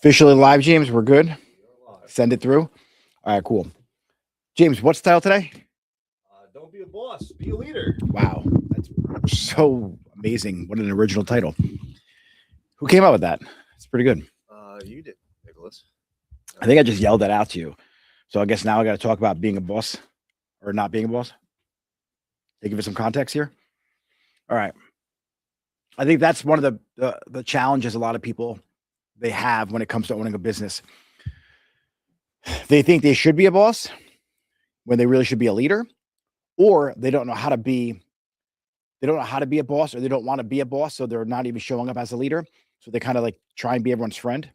Officially live, James. We're good. Send it through. All right, cool. James, what style today? Don't be a boss, be a leader. Wow, that's so amazing. What an original title. Who came up with that? It's pretty good. You did, Nicholas. I think I just yelled that out to you. So I guess now I got to talk about being a boss or not being a boss. To give it some context here. All right. I think that's one of the challenges a lot of people they have when it comes to owning a business. They think they should be a boss when they really should be a leader, or they don't know how to be a boss, or they don't want to be a boss, so they're not even showing up as a leader. So they kind of like try and be everyone's friend.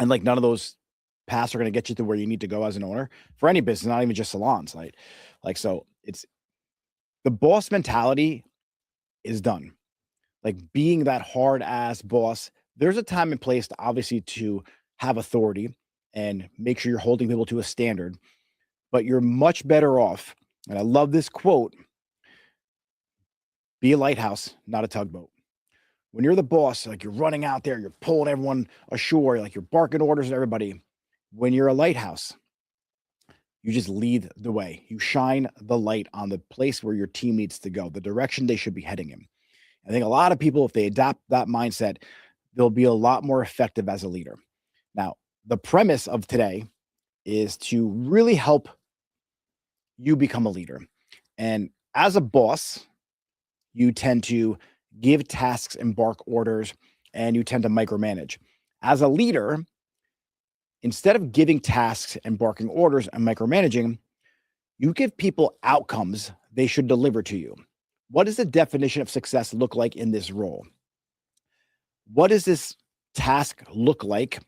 And like none of those paths are going to get you to where you need to go as an owner for any business, not even just salons. Like so it's the boss mentality is done. Like being that hard ass boss, there's a time and place to obviously to have authority and make sure you're holding people to a standard, but you're much better off. And I love this quote: be a lighthouse, not a tugboat. When you're the boss, like you're running out there, you're pulling everyone ashore, like you're barking orders at everybody. When you're a lighthouse, you just lead the way. You shine the light on the place where your team needs to go, the direction they should be heading in. I think a lot of people, if they adopt that mindset, they'll be a lot more effective as a leader. Now, the premise of today is to really help you become a leader. And as a boss, you tend to give tasks and bark orders, and you tend to micromanage. As a leader, instead of giving tasks and barking orders and micromanaging, you give people outcomes they should deliver to you. What does the definition of success look like in this role? What does this task look like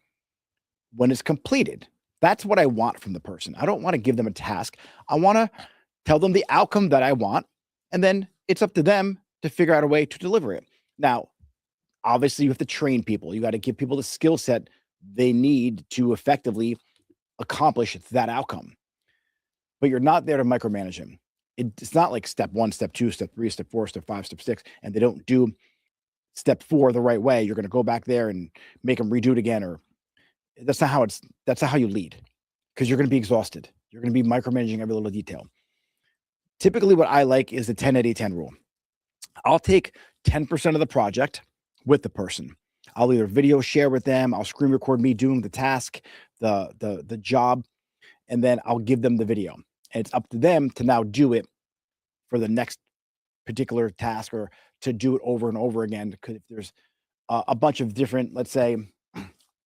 when it's completed? That's what I want from the person. I don't want to give them a task. I want to tell them the outcome that I want, and then it's up to them to figure out a way to deliver it. Now, obviously, you have to train people. You got to give people the skill set they need to effectively accomplish that outcome. But you're not there to micromanage them. It's not like step 1, step 2, step 3, step 4, step 5, step 6, and they don't do step 4 the right way. You're going to go back there and make them redo it again, or that's not how you lead, because you're going to be exhausted. You're going to be micromanaging every little detail. Typically, what I like is the 10-80-10 rule. I'll take 10% of the project with the person. I'll either video share with them, I'll screen record me doing the task, the job, and then I'll give them the video. And it's up to them to now do it for the next particular task, or to do it over and over again. Because if there's a bunch of different, let's say,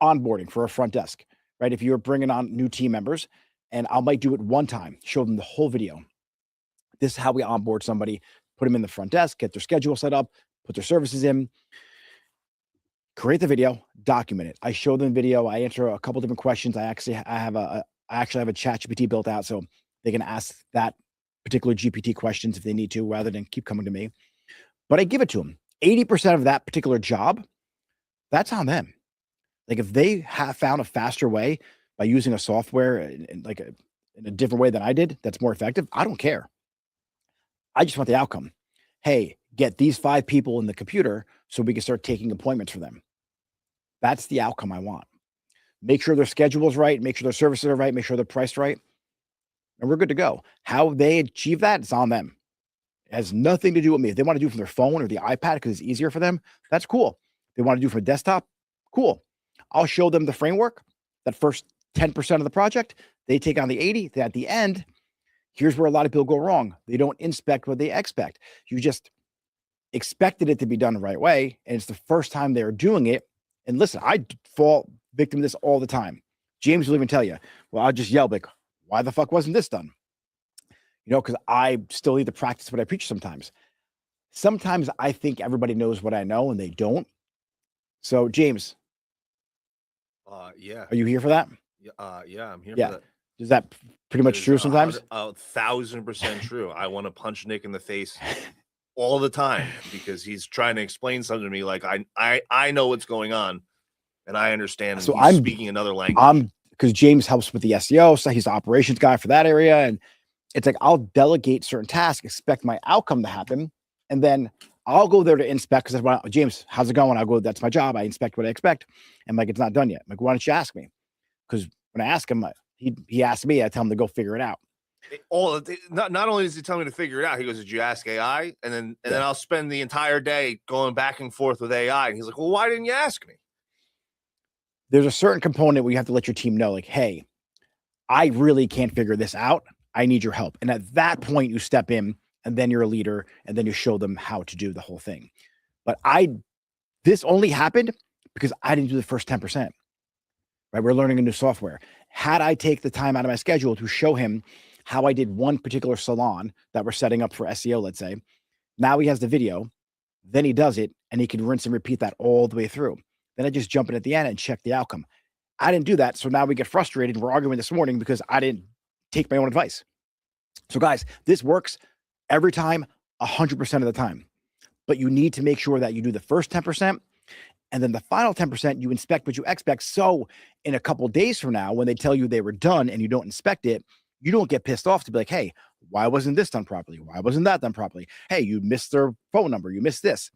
onboarding for a front desk, right? If you're bringing on new team members, and I might do it one time, show them the whole video. This is how we onboard somebody, put them in the front desk, get their schedule set up, put their services in, create the video, document it. I show them video. I answer a couple different questions. I actually have a chat GPT built out, so they can ask that particular GPT questions if they need to, rather than keep coming to me. But I give it to them. 80% of that particular job, that's on them. Like if they have found a faster way by using a software in a different way than I did, that's more effective, I don't care. I just want the outcome. Hey, get these 5 people in the computer so we can start taking appointments for them. That's the outcome I want. Make sure their schedule is right, make sure their services are right, make sure they're priced right, and we're good to go. How they achieve that, it's on them. It has nothing to do with me. If they want to do it from their phone or the iPad because it's easier for them, that's cool. If they want to do it from a desktop, cool. I'll show them the framework, that first 10% of the project. They take on the 80. At the end, here's where a lot of people go wrong. They don't inspect what they expect. You just expected it to be done the right way, and it's the first time they're doing it. And listen, I fall victim to this all the time. James will even tell you, well, I'll just yell like, why the fuck wasn't this done? Because I still need to practice what I preach sometimes. Sometimes I think everybody knows what I know, and they don't. So, James. Yeah. Are you here for that? Yeah, I'm here Yeah. for that. Is that pretty much true sometimes? 1,000% true. I want to punch Nick in the face all the time because he's trying to explain something to me like I know what's going on and I understand. So I'm speaking another language. Because James helps with the SEO, so he's the operations guy for that area, and it's like I'll delegate certain tasks, expect my outcome to happen, and then I'll go there to inspect because that's what James, how's it going? I'll go, that's my job. I inspect what I expect. And like, it's not done yet. I'm like, why don't you ask me? Because when I ask him, he asked me, I tell him to go figure it out. Not only does he tell me to figure it out, he goes, "Did you ask AI?" And then I'll spend the entire day going back and forth with AI. And he's like, "Well, why didn't you ask me?" There's a certain component where you have to let your team know, like, hey, I really can't figure this out. I need your help. And at that point, you step in, and then you're a leader, and then you show them how to do the whole thing. But this only happened because I didn't do the first 10%. Right? We're learning a new software. Had I take the time out of my schedule to show him how I did one particular salon that we're setting up for SEO, let's say, now he has the video, then he does it, and he can rinse and repeat that all the way through. Then I just jump in at the end and check the outcome. I didn't do that. So now we get frustrated. We're arguing this morning because I didn't take my own advice. So guys, this works every time, 100% of the time. But you need to make sure that you do the first 10%, and then the final 10%, you inspect what you expect. So in a couple of days from now, when they tell you they were done and you don't inspect it, you don't get pissed off to be like, hey, why wasn't this done properly? Why wasn't that done properly? Hey, you missed their phone number. You missed this.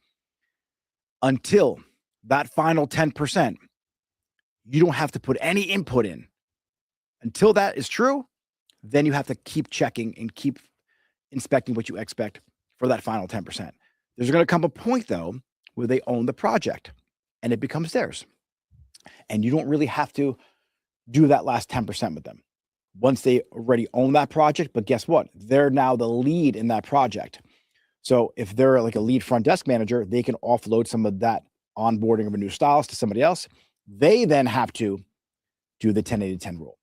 Until that final 10%, you don't have to put any input in. Until that is true, then you have to keep checking and keep inspecting what you expect for that final 10%. There's going to come a point, though, where they own the project and it becomes theirs. And you don't really have to do that last 10% with them once they already own that project. But guess what? They're now the lead in that project. So if they're like a lead front desk manager, they can offload some of that onboarding of a new stylist to somebody else. They then have to do the 10-80-10 rule.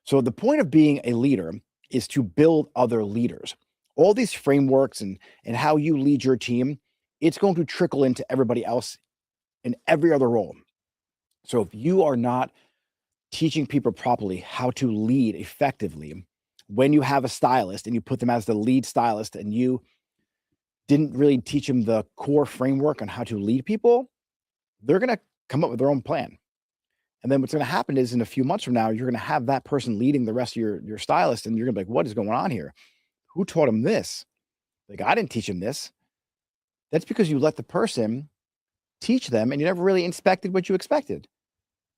So the point of being a leader is to build other leaders. All these frameworks and how you lead your team, it's going to trickle into everybody else in every other role. So if you are not teaching people properly how to lead effectively, when you have a stylist and you put them as the lead stylist and you didn't really teach them the core framework on how to lead people, they're going to come up with their own plan. And then what's going to happen is in a few months from now, you're going to have that person leading the rest of your stylist. And you're going to be like, what is going on here? Who taught him this? Like, I didn't teach him this. That's because you let the person teach them and you never really inspected what you expected.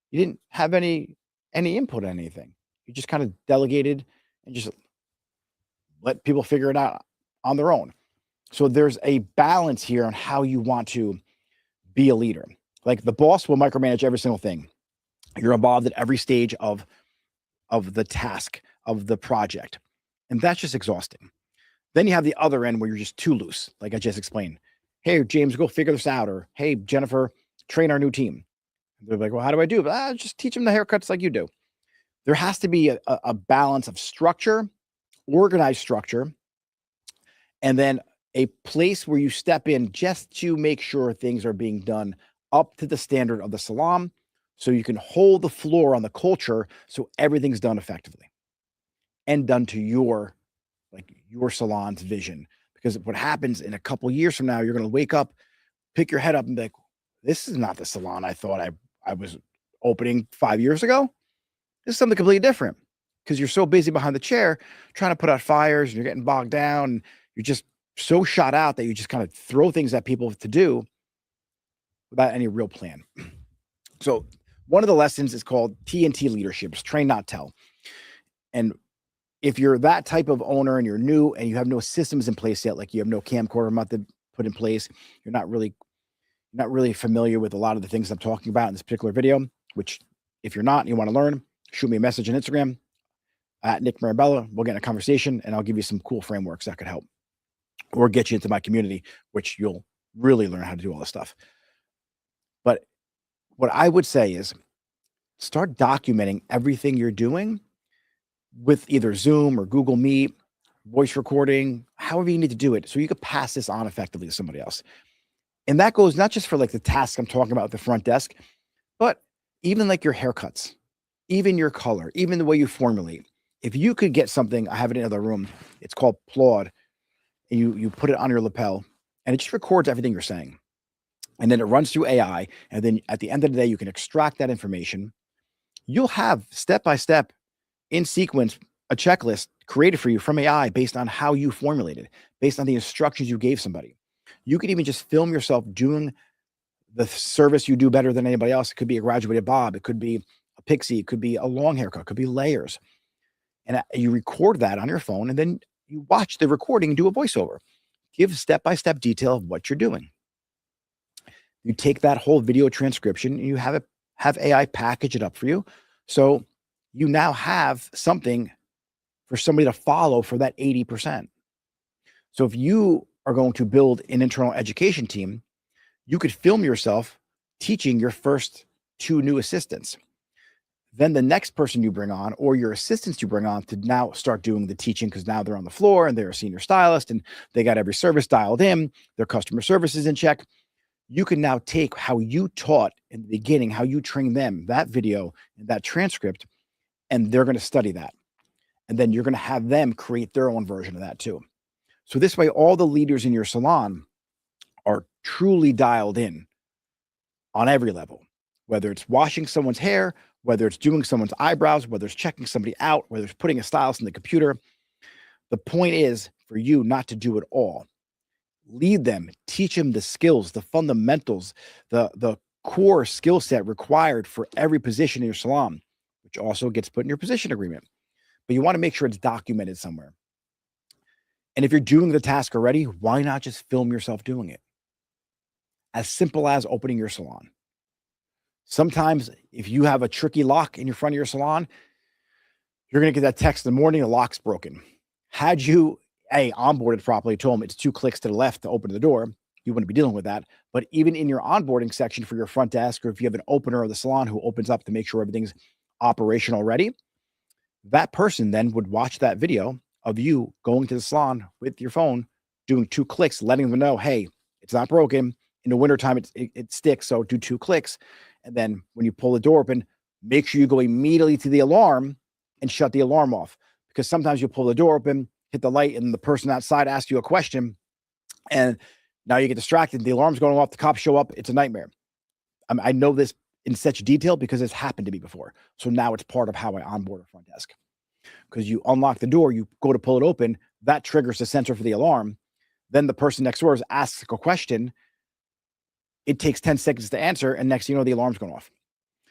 You didn't have any input on anything. You just kind of delegated and just let people figure it out on their own. So there's a balance here on how you want to be a leader. Like the boss will micromanage every single thing. You're involved at every stage of the task, of the project. And that's just exhausting. Then you have the other end where you're just too loose, like I just explained. Hey, James, go figure this out. Or, hey, Jennifer, train our new team. They're like, well, how do I do? Just teach them the haircuts like you do. There has to be a balance of structure, organized structure, and then a place where you step in just to make sure things are being done up to the standard of the salon, so you can hold the floor on the culture so everything's done effectively and done to your salon's vision. Because what happens in a couple years from now, you're going to wake up, pick your head up and be like, this is not the salon I thought I was opening 5 years ago. This is something completely different, because you're so busy behind the chair trying to put out fires and you're getting bogged down. And you're just so shot out that you just kind of throw things at people to do without any real plan. So one of the lessons is called TNT leadership. It's train, not tell. And if you're that type of owner and you're new and you have no systems in place yet, like you have no camcorder method put in place, you're not really familiar with a lot of the things I'm talking about in this particular video, which if you're not and you want to learn, shoot me a message on Instagram at Nick Marabella. We'll get in a conversation and I'll give you some cool frameworks that could help, or get you into my community, which you'll really learn how to do all this stuff. But what I would say is start documenting everything you're doing with either Zoom or Google Meet, voice recording, however you need to do it, so you could pass this on effectively to somebody else. And that goes not just for like the tasks I'm talking about at the front desk, but even like your haircuts, even your color, even the way you formulate. If you could get something, I have it in another room, it's called Plaud, and you put it on your lapel and it just records everything you're saying. And then it runs through AI. And then at the end of the day, you can extract that information. You'll have step-by-step in sequence, a checklist created for you from AI based on how you formulated, based on the instructions you gave somebody. You could even just film yourself doing the service you do better than anybody else. It could be a graduated bob. It could be a pixie. It could be a long haircut. It could be layers. And you record that on your phone, and then you watch the recording and do a voiceover. Give step-by-step detail of what you're doing. You take that whole video transcription and you have AI package it up for you. So you now have something for somebody to follow for that 80%. So if you are going to build an internal education team, you could film yourself teaching your first 2 new assistants. Then the next person you bring on, or your assistants you bring on, to now start doing the teaching, because now they're on the floor and they're a senior stylist and they got every service dialed in, their customer service is in check. You can now take how you taught in the beginning, how you trained them, that video and that transcript, and they're going to study that. And then you're going to have them create their own version of that too. So this way, all the leaders in your salon are truly dialed in on every level, whether it's washing someone's hair, whether it's doing someone's eyebrows, whether it's checking somebody out, whether it's putting a stylist in the computer. The point is for you not to do it all. Lead them, teach them the skills, the fundamentals, the core skill set required for every position in your salon, which also gets put in your position agreement. But you want to make sure it's documented somewhere. And if you're doing the task already, why not just film yourself doing it? As simple as opening your salon. Sometimes if you have a tricky lock in your front of your salon, you're going to get that text in the morning, the lock's broken. Had you onboarded properly, told them it's 2 clicks to the left to open the door, you wouldn't be dealing with that. But even in your onboarding section for your front desk, or if you have an opener of the salon who opens up to make sure everything's operational ready, that person then would watch that video of you going to the salon with your phone, doing 2 clicks, letting them know, hey, it's not broken. In the wintertime, it sticks, so do 2 clicks. And then when you pull the door open, make sure you go immediately to the alarm and shut the alarm off. Because sometimes you pull the door open, hit the light, and the person outside asks you a question, and now you get distracted. The alarm's going off, the cops show up. It's a nightmare. I know this in such detail because it's happened to me before. So now it's part of how I onboard a front desk. Because you unlock the door, you go to pull it open, that triggers the sensor for the alarm. Then the person next door asks a question. It takes 10 seconds to answer, and next thing you know, the alarm's going off.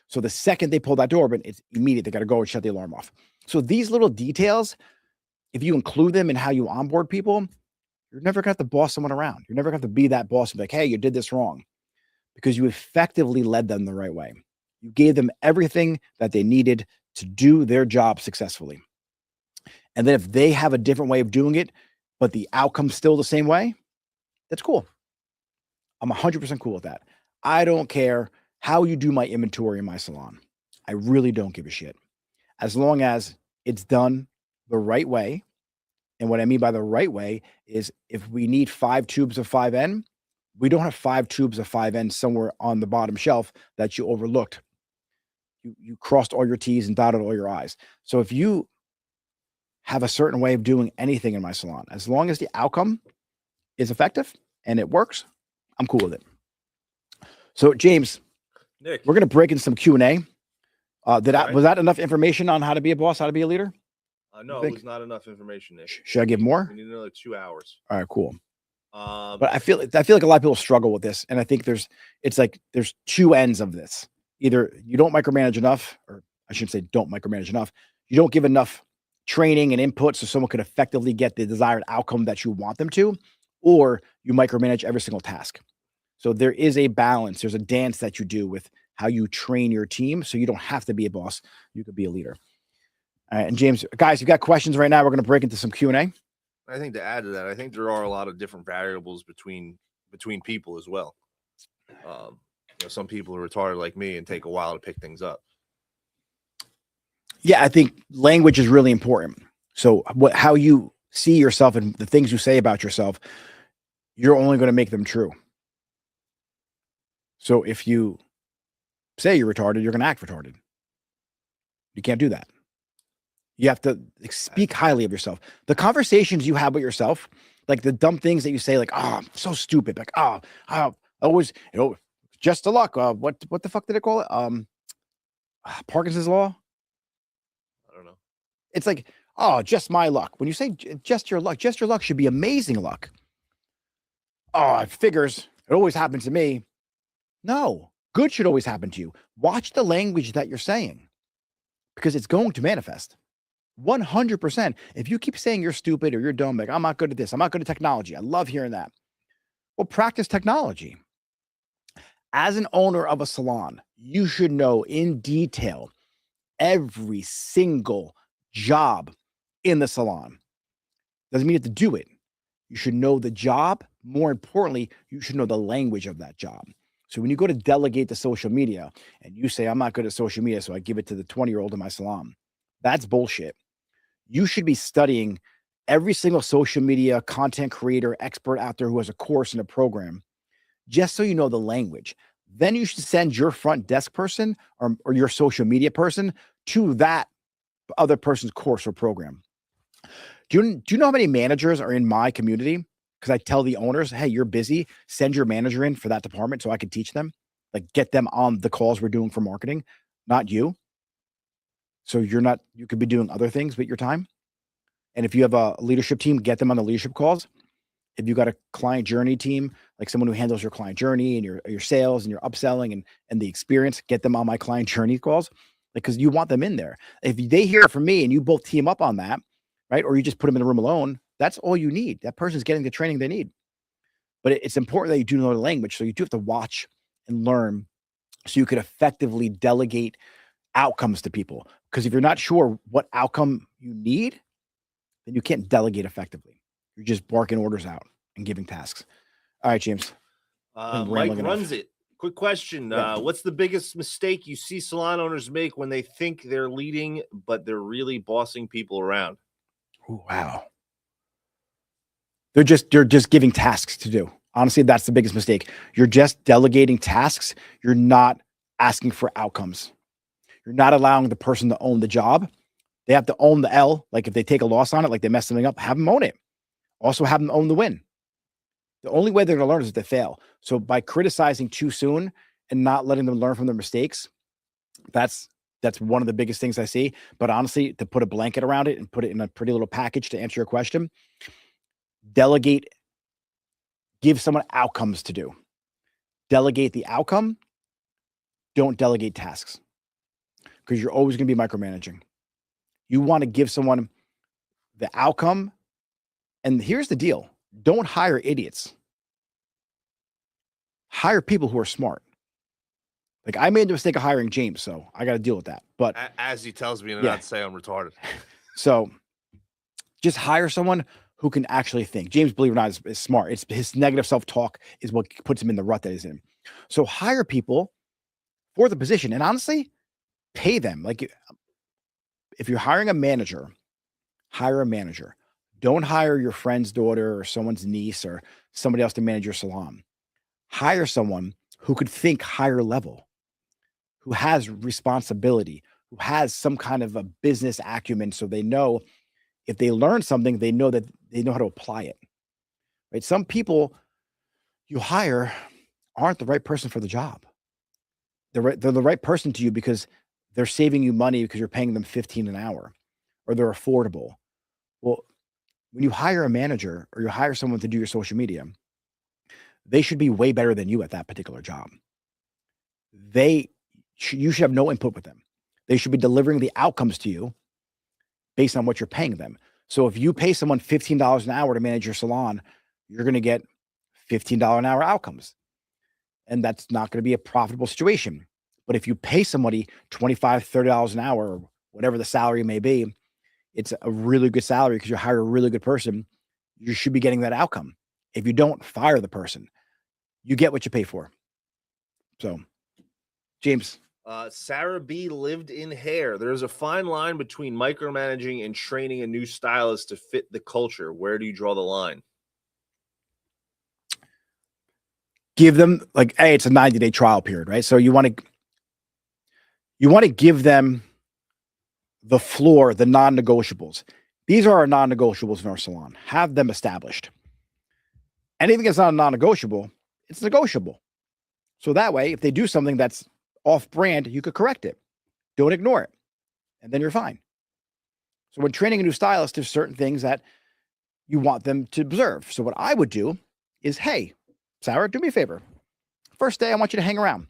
So the second they pull that door open, it's immediate. They got to go and shut the alarm off. So these little details, if you include them in how you onboard people, you're never going to have to boss someone around. You're never going to have to be that boss and be like, hey, you did this wrong, because you effectively led them the right way. You gave them everything that they needed to do their job successfully. And then if they have a different way of doing it, but the outcome's still the same way, that's cool. I'm 100% cool with that. I don't care how you do my inventory in my salon. I really don't give a shit. As long as it's done the right way. And what I mean by the right way is, if we need 5 tubes of 5N, we don't have 5 tubes of 5N somewhere on the bottom shelf that you overlooked. You crossed all your T's and dotted all your I's. So if you have a certain way of doing anything in my salon, as long as the outcome is effective and it works, I'm cool with it. So James, Nick, we're going to break in some Q&A. Was right. that enough information on how to be a boss, how to be a leader? No, it was not enough information, Nick. Should I give more? We need another 2 hours. All right, cool. But I feel like a lot of people struggle with this, and I think there's 2 ends of this. Either you don't micromanage enough, or I shouldn't say don't micromanage enough. You don't give enough training and input so someone could effectively get the desired outcome that you want them to, or you micromanage every single task. So there is a balance. There's a dance that you do with how you train your team, so you don't have to be a boss. You could be a leader. All right, and James, guys, you got questions right now? We're going to break into some Q&A. I think to add to that, I think there are a lot of different variables between people as well. Some people are retarded like me and take a while to pick things up. Yeah, I think language is really important. So how you see yourself and the things you say about yourself, you're only going to make them true. So if you say you're retarded, you're going to act retarded. You can't do that. You have to speak highly of yourself. The conversations you have with yourself, like the dumb things that you say, like, oh, I'm so stupid. Like, oh, I always, just the luck. What the fuck did it call it? Parkinson's law? I don't know. It's like, oh, just my luck. When you say just your luck should be amazing luck. Oh, it figures. It always happens to me. No, good should always happen to you. Watch the language that you're saying because it's going to manifest. 100%. If you keep saying you're stupid or you're dumb, like, I'm not good at this, I'm not good at technology. I love hearing that. Well, practice technology. As an owner of a salon, you should know in detail every single job in the salon. Doesn't mean you have to do it. You should know the job. More importantly, you should know the language of that job. So when you go to delegate the social media and you say, I'm not good at social media, so I give it to the 20-year-old in my salon, that's bullshit. You should be studying every single social media content creator expert out there who has a course and a program, just so you know the language. Then you should send your front desk person or your social media person to that other person's course or program. Do you know how many managers are in my community? Because I tell the owners, hey, you're busy. Send your manager in for that department so I can teach them, like get them on the calls we're doing for marketing, not you. So you could be doing other things with your time. And if you have a leadership team, get them on the leadership calls. If you got a client journey team, like someone who handles your client journey and your sales and your upselling and the experience, get them on my client journey calls, because you want them in there. If they hear it from me and you both team up on that, right? Or you just put them in a room alone, that's all you need. That person's getting the training they need. But it's important that you do know the language. So you do have to watch and learn so you could effectively delegate outcomes to people. Because if you're not sure what outcome you need, then you can't delegate effectively. You're just barking orders out and giving tasks. All right, James. Mike runs it. Quick question. Yeah. What's the biggest mistake you see salon owners make when they think they're leading, but they're really bossing people around? Ooh, wow. They're just giving tasks to do. Honestly, that's the biggest mistake. You're just delegating tasks. You're not asking for outcomes. You're not allowing the person to own the job. They have to own the L. Like if they take a loss on it, like they mess something up, have them own it. Also have them own the win. The only way they're going to learn is if they fail. So by criticizing too soon and not letting them learn from their mistakes, that's one of the biggest things I see. But honestly, to put a blanket around it and put it in a pretty little package to answer your question, delegate, give someone outcomes to do. Delegate the outcome. Don't delegate tasks because you're always going to be micromanaging. You want to give someone the outcome. And here's the deal. Don't hire idiots. Hire people who are smart. Like I made the mistake of hiring James, so I got to deal with that. But as he tells me to Yeah. not say I'm retarded. So just hire someone who can actually think. James, believe it or not, is smart. It's his negative self-talk is what puts him in the rut that he's in. So hire people for the position and honestly, pay them. Like if you're hiring a manager, hire a manager. Don't hire your friend's daughter or someone's niece or somebody else to manage your salon. Hire someone who could think higher level, who has responsibility, who has some kind of a business acumen so they know if they learn something, they know that they know how to apply it. Right? Some people you hire aren't the right person for the job. They're the right person to you because they're saving you money because you're paying them 15 an hour or they're affordable. Well, when you hire a manager or you hire someone to do your social media, they should be way better than you at that particular job. You should have no input with them. They should be delivering the outcomes to you based on what you're paying them. So if you pay someone $15 an hour to manage your salon, you're going to get $15 an hour outcomes. And that's not going to be a profitable situation. But if you pay somebody $25, $30 an hour, or whatever the salary may be, it's a really good salary because you hire a really good person. You should be getting that outcome. If you don't, fire the person. You get what you pay for. So, James. Sarah B lived in hair. There's a fine line between micromanaging and training a new stylist to fit the culture. Where do you draw the line? Give them like, hey, it's a 90-day trial period, right? So you want to give them the floor, the non-negotiables. These are our non-negotiables in our salon. Have them established. Anything that's not a non-negotiable, it's negotiable. So that way, if they do something that's off-brand, you could correct it. Don't ignore it. And then you're fine. So when training a new stylist, there's certain things that you want them to observe. So what I would do is, hey, Sarah, do me a favor. First day, I want you to hang around.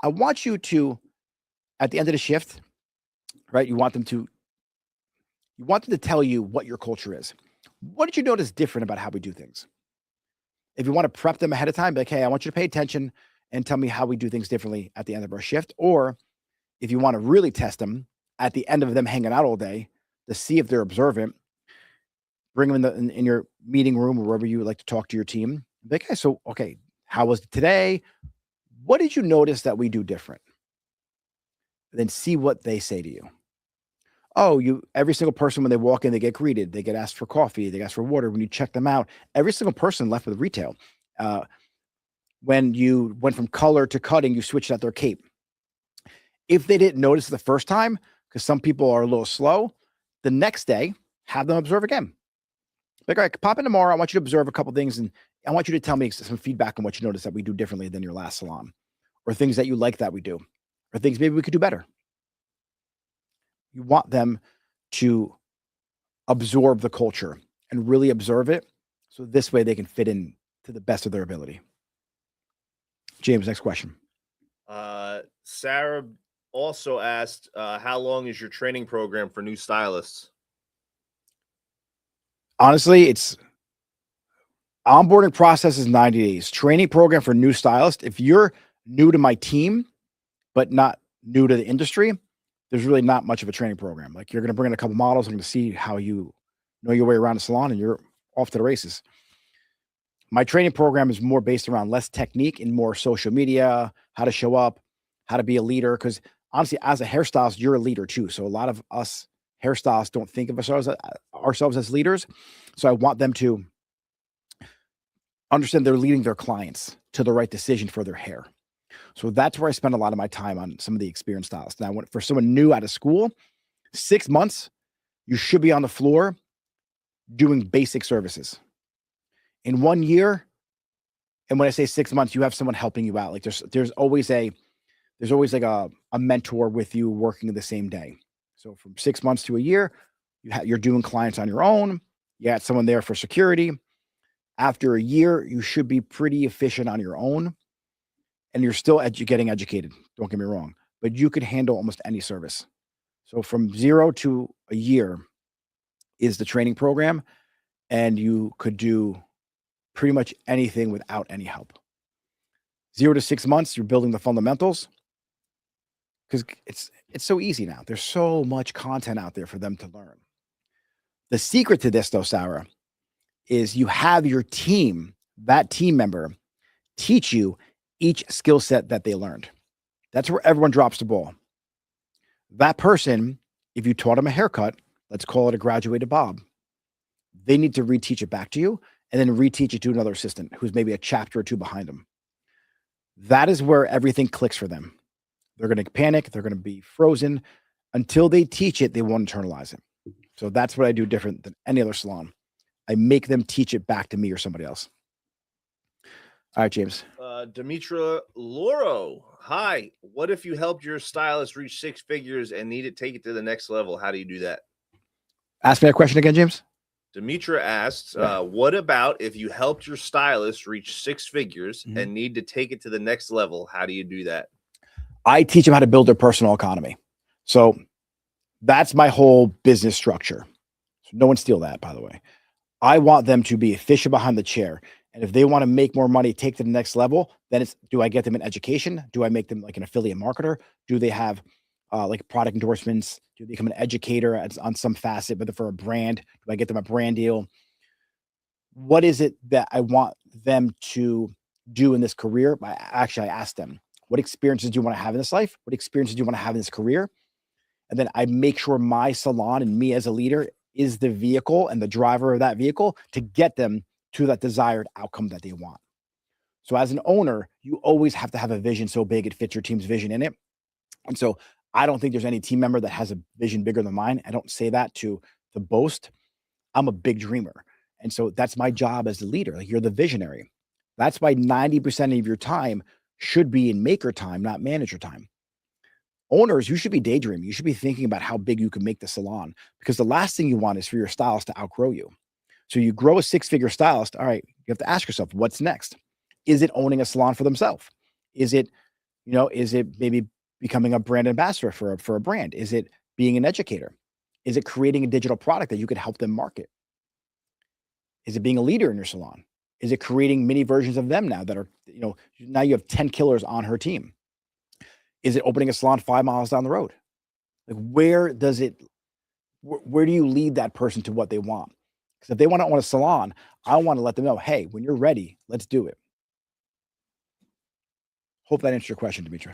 I want you to, at the end of the shift, right? You want them to tell you what your culture is. What did you notice different about how we do things? If you want to prep them ahead of time, be like, hey, I want you to pay attention and tell me how we do things differently at the end of our shift. Or if you want to really test them at the end of them hanging out all day to see if they're observant, bring them in your meeting room or wherever you like to talk to your team. Be like, hey, okay, how was it today? What did you notice that we do different? And then see what they say to you. Oh, every single person when they walk in, they get greeted, they get asked for coffee, they ask for water. When you check them out, every single person left with retail. When you went from color to cutting, you switched out their cape. If they didn't notice the first time, because some people are a little slow, the next day, have them observe again. Like, all right, pop in tomorrow. I want you to observe a couple things, and I want you to tell me some feedback on what you noticed that we do differently than your last salon, or things that you like that we do, or things maybe we could do better. You want them to absorb the culture and really observe it. So this way they can fit in to the best of their ability. James, next question. Sarah also asked, how long is your training program for new stylists? Honestly, onboarding process is 90 days. Training program for new stylists. If you're new to my team, but not new to the industry, there's really not much of a training program. Like, you're going to bring in a couple models and to see how you know your way around the salon, and you're off to the races. My training program is more based around less technique and more social media, how to show up, how to be a leader. Because honestly, as a hairstylist, you're a leader too. So a lot of us hairstylists don't think of ourselves as leaders. So I want them to understand they're leading their clients to the right decision for their hair. So that's where I spend a lot of my time on some of the experienced stylists. Now, for someone new out of school, 6 months, you should be on the floor doing basic services. In 1 year, and when I say 6 months, you have someone helping you out. Like, there's always like a mentor with you working the same day. So from 6 months to a year, you're doing clients on your own. You got someone there for security. After a year, you should be pretty efficient on your own, and you're still getting educated. Don't get me wrong, but you could handle almost any service. So from 0 to a year is the training program, and you could do pretty much anything without any help. 0 to 6 months, you're building the fundamentals, because it's so easy now. There's so much content out there for them to learn. The secret to this, though, Sarah, is you have your team, that team member, teach you each skill set that they learned. That's where everyone drops the ball. That person, if you taught them a haircut, let's call it a graduated bob, they need to reteach it back to you and then reteach it to another assistant who's maybe a chapter or two behind them. That is where everything clicks for them. They're going to panic. They're going to be frozen. Until they teach it, they won't internalize it. So that's what I do different than any other salon. I make them teach it back to me or somebody else. All right, James. Demetra Loro. Hi. What if you helped your stylist reach 6 figures and need to take it to the next level? How do you do that? Ask me that question again, James. Demetra asks, what about if you helped your stylist reach 6 figures and need to take it to the next level? How do you do that? I teach them how to build their personal economy. So that's my whole business structure. So no one steal that, by the way. I want them to be efficient behind the chair. And if they want to make more money, take to the next level, then it's, do I get them an education? Do I make them like an affiliate marketer? Do they have like product endorsements? Do they become an educator on some facet, whether for a brand? Do I get them a brand deal? What is it that I want them to do in this career? I ask them, what experiences do you want to have in this life? What experiences do you want to have in this career? And then I make sure my salon and me as a leader is the vehicle and the driver of that vehicle to get them to that desired outcome that they want. So as an owner, you always have to have a vision so big it fits your team's vision in it. And so I don't think there's any team member that has a vision bigger than mine. I don't say that to boast. I'm a big dreamer. And so that's my job as the leader. Like, you're the visionary. That's why 90% of your time should be in maker time, not manager time. Owners, you should be daydreaming. You should be thinking about how big you can make the salon, because the last thing you want is for your stylist to outgrow you. So you grow a 6-figure stylist. All right, you have to ask yourself, what's next? Is it owning a salon for themselves? Is it, is it maybe becoming a brand ambassador for a brand? Is it being an educator? Is it creating a digital product that you could help them market? Is it being a leader in your salon? Is it creating mini versions of them now that are, now you have 10 killers on her team? Is it opening a salon 5 miles down the road? Like, where do you lead that person to what they want? Because if they want to own a salon, I want to let them know, hey, when you're ready, let's do it. Hope that answers your question, Demetra.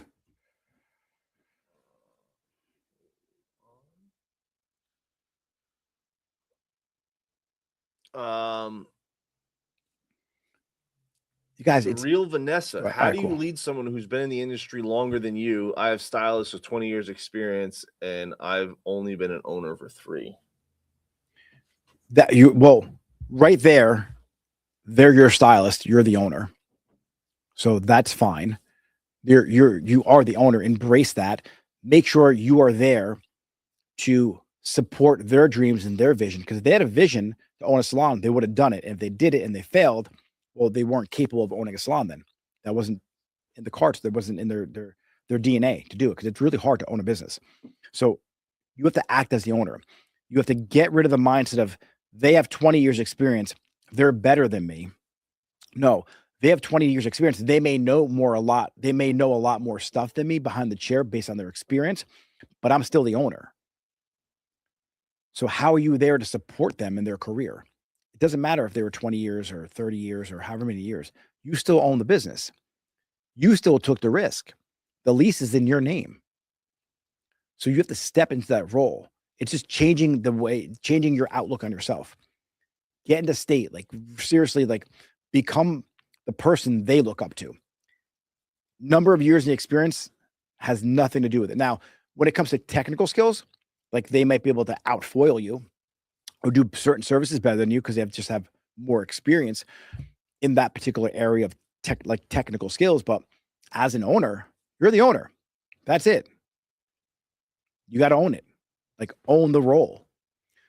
You guys, it's Real Vanessa. right, How all right, do you cool. lead someone who's been in the industry longer than you? I have stylists with 20 years experience, and I've only been an owner for 3. Right there, they're your stylist. You're the owner, so that's fine. You are the owner. Embrace that. Make sure you are there to support their dreams and their vision. Because if they had a vision to own a salon, they would have done it. And if they did it and they failed, well, they weren't capable of owning a salon. Then that wasn't in the cards. That wasn't in their DNA to do it. Because it's really hard to own a business. So you have to act as the owner. You have to get rid of the mindset of they have 20 years experience. They're better than me. No, they have 20 years experience. They may know a lot. They may know a lot more stuff than me behind the chair based on their experience, but I'm still the owner. So how are you there to support them in their career? It doesn't matter if they were 20 years or 30 years or however many years. You still own the business. You still took the risk. The lease is in your name. So you have to step into that role. It's just changing your outlook on yourself. Get into state, like seriously, like become the person they look up to. Number of years in experience has nothing to do with it. Now, when it comes to technical skills, like they might be able to outfoil you or do certain services better than you because they just have more experience in that particular area of technical skills. But as an owner, you're the owner. That's it. You got to own it. Like own the role.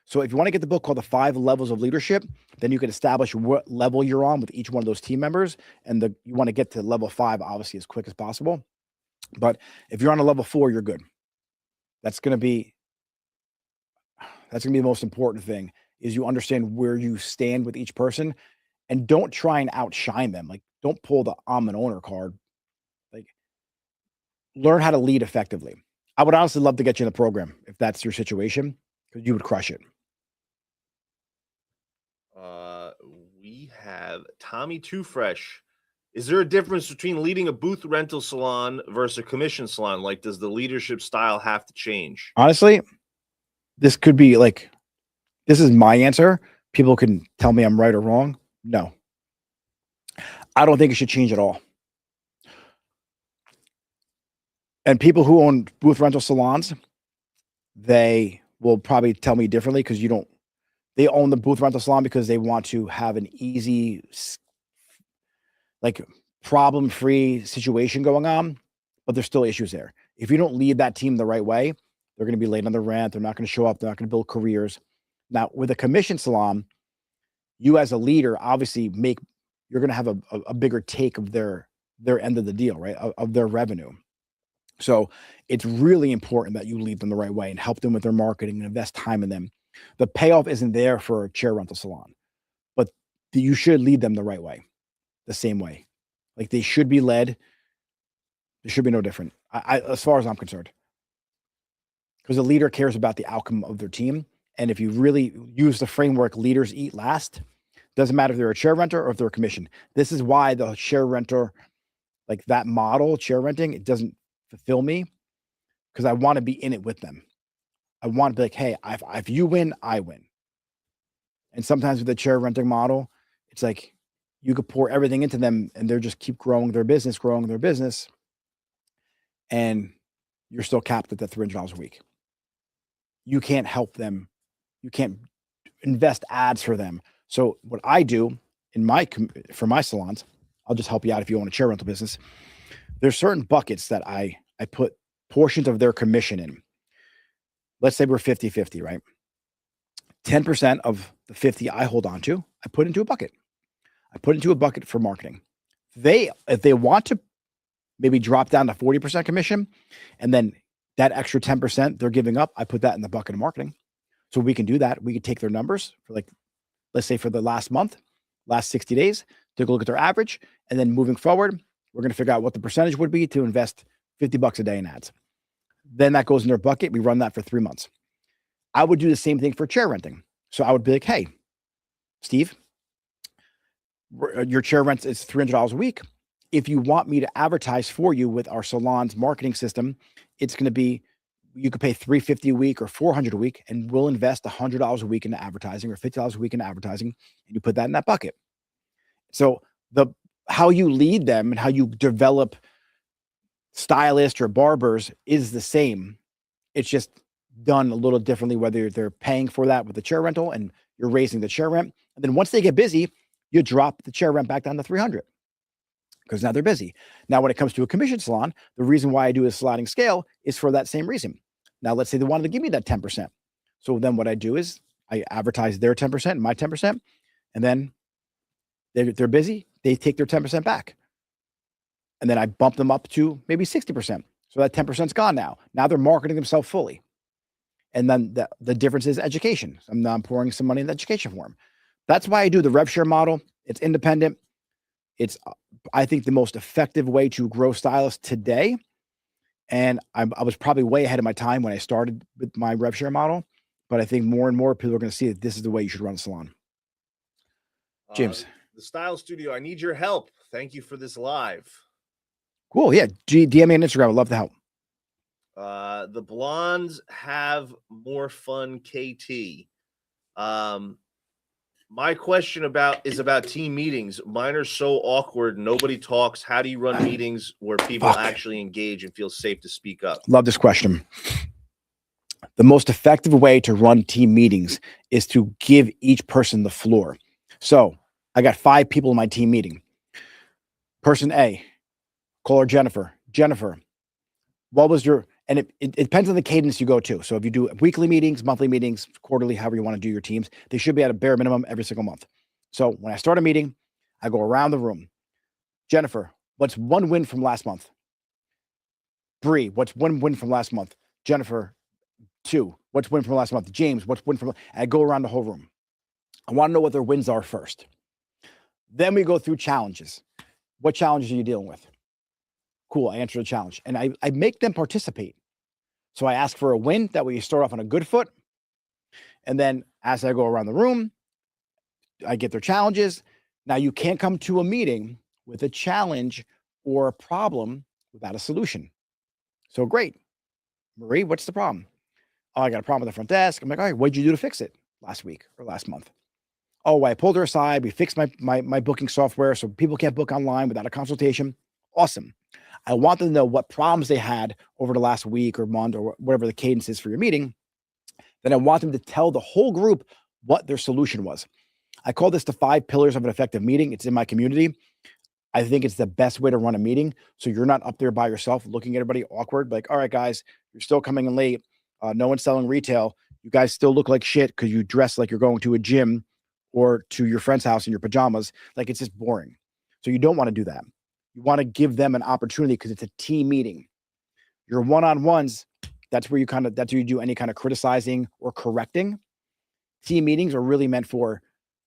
So if you want to get the book called The 5 Levels of Leadership, then you can establish what level you're on with each one of those team members. And you want to get to level 5, obviously, as quick as possible. But if you're on a level 4, you're good. That's going to be the most important thing is you understand where you stand with each person and don't try and outshine them. Like don't pull the I'm an owner card. Like learn how to lead effectively. I would honestly love to get you in the program if that's your situation because you would crush it. We have Tommy Too Fresh. Is there a difference between leading a booth rental salon versus a commission salon? Like, does the leadership style have to change? Honestly, this could be like, this is my answer. People can tell me I'm right or wrong. No, I don't think it should change at all. And people who own booth rental salons, they will probably tell me differently because they own the booth rental salon because they want to have an easy, like problem-free situation going on, but there's still issues there. If you don't lead that team the right way, they're going to be late on the rent. They're not going to show up. They're not going to build careers. Now, with a commission salon, you as a leader, obviously you're going to have a bigger take of their end of the deal, right? Of their revenue. So it's really important that you lead them the right way and help them with their marketing and invest time in them. The payoff isn't there for a chair rental salon, but you should lead them the right way, the same way. Like they should be led. There should be no different, as far as I'm concerned. Because the leader cares about the outcome of their team. And if you really use the framework, leaders eat last, doesn't matter if they're a chair renter or if they're a commission. This is why the chair renter, like that model, chair renting, it doesn't fulfill me because I want to be in it with them. I want to be like, hey, if you win, I win. And sometimes with the chair renting model, it's like you could pour everything into them and they're just keep growing their business, and you're still capped at that $300 a week. You can't help them. You can't invest ads for them. So what I do for my salons, I'll just help you out if you own a chair rental business. There's certain buckets that I put portions of their commission in. Let's say we're 50-50, right? 10% of the 50 I hold on to, I put into a bucket. I put into a bucket for marketing. if they want to maybe drop down to 40% commission, and then that extra 10% they're giving up, I put that in the bucket of marketing. So we can do that. We can take their numbers for, like, let's say for the last month, last 60 days, take a look at their average. And then moving forward, we're going to figure out what the percentage would be to invest $50 a day in ads. Then that goes in their bucket. We run that for 3 months. I would do the same thing for chair renting. So I would be like, hey, Steve, your chair rent is $300 a week. If you want me to advertise for you with our salon's marketing system, it's going to be, you could pay $350 a week or $400 a week, and we'll invest $100 a week into advertising or $50 a week into advertising, and you put that in that bucket. So how you lead them and how you develop stylists or barbers is the same. It's just done a little differently, whether they're paying for that with the chair rental and you're raising the chair rent. And then once they get busy, you drop the chair rent back down to 300 because now they're busy. Now, when it comes to a commission salon, the reason why I do a sliding scale is for that same reason. Now, let's say they wanted to give me that 10%. So then what I do is I advertise their 10% and my 10%, and then they're busy. They take their 10% back. And then I bump them up to maybe 60%. So that 10% is gone now. Now they're marketing themselves fully. And then the difference is education. I'm now pouring some money in the education for them. That's why I do the rev share model. It's independent. It's, I think, the most effective way to grow stylists today. And I was probably way ahead of my time when I started with my rev share model. But I think more and more people are going to see that this is the way you should run a salon. James. The Style Studio, I need your help. Thank you for this live. Cool. Yeah. DM me on Instagram. I'd love to help. The blondes have more fun, KT. My question is about team meetings. Mine are so awkward. Nobody talks. How do you run meetings where people actually engage and feel safe to speak up? Love this question. The most effective way to run team meetings is to give each person the floor. So I got 5 people in my team meeting. Person A, call her Jennifer. Jennifer, what was your, and it depends on the cadence you go to. So if you do weekly meetings, monthly meetings, quarterly, however you want to do your teams, they should be at a bare minimum every single month. So when I start a meeting, I go around the room. Jennifer, what's one win from last month? Bree, what's one win from last month? Jennifer, 2, what's win from last month? James, what's win from, I go around the whole room. I want to know what their wins are first. Then we go through challenges. What challenges are you dealing with? Cool, I answer the challenge. And I make them participate. So I ask for a win. That way you start off on a good foot. And then as I go around the room, I get their challenges. Now you can't come to a meeting with a challenge or a problem without a solution. So great. Marie, what's the problem? Oh, I got a problem with the front desk. I'm like, all right, what'd you do to fix it last week or last month? Oh, I pulled her aside. We fixed my booking software so people can't book online without a consultation. Awesome. I want them to know what problems they had over the last week or month or whatever the cadence is for your meeting. Then I want them to tell the whole group what their solution was. I call this the 5 pillars of an effective meeting. It's in my community. I think it's the best way to run a meeting. So you're not up there by yourself looking at everybody awkward. Like, all right, guys, you're still coming in late. No one's selling retail. You guys still look like shit because you dress like you're going to a gym or to your friend's house in your pajamas. Like, it's just boring. So you don't want to do that. You want to give them an opportunity because it's a team meeting. Your one-on-ones, that's where you do any kind of criticizing or correcting. Team meetings are really meant for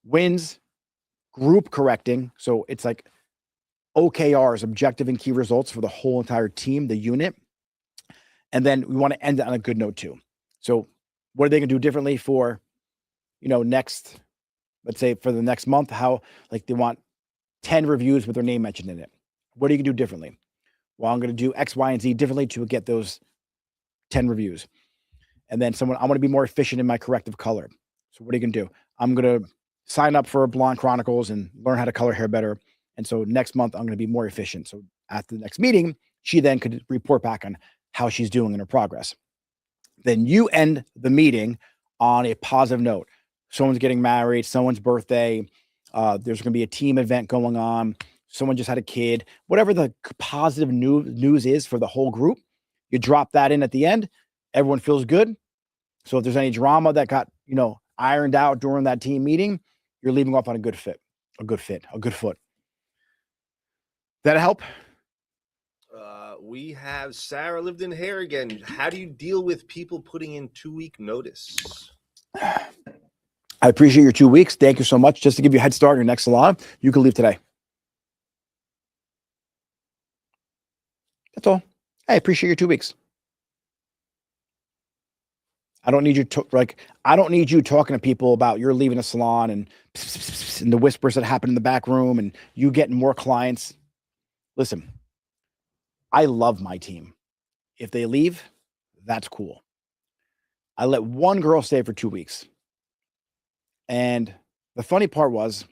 wins, group correcting. So it's like OKRs, objective and key results for the whole entire team, the unit. And then we want to end it on a good note too. So what are they going to do differently for, next, let's say for the next month, how like they want 10 reviews with their name mentioned in it. What are you going to do differently? Well, I'm going to do X, Y, and Z differently to get those 10 reviews. And then I want to be more efficient in my corrective color. So what are you going to do? I'm going to sign up for Blonde Chronicles and learn how to color hair better. And so next month, I'm going to be more efficient. So at the next meeting, she then could report back on how she's doing in her progress. Then you end the meeting on a positive note. Someone's getting married, someone's birthday, there's going to be a team event going on, someone just had a kid, whatever the positive news is for the whole group, you drop that in at the end. Everyone feels good. So if there's any drama that got, ironed out during that team meeting, you're leaving off on a good foot. That help? We have Sarah lived in hair again. How do you deal with people putting in 2-week notice? I appreciate your 2 weeks. Thank you so much. Just to give you a head start in your next salon, you can leave today. That's all. I appreciate your 2 weeks. I don't need you to I don't need you talking to people about you're leaving a salon and the whispers that happen in the back room and you getting more clients. Listen, I love my team. If they leave, that's cool. I let one girl stay for 2 weeks. And the funny part was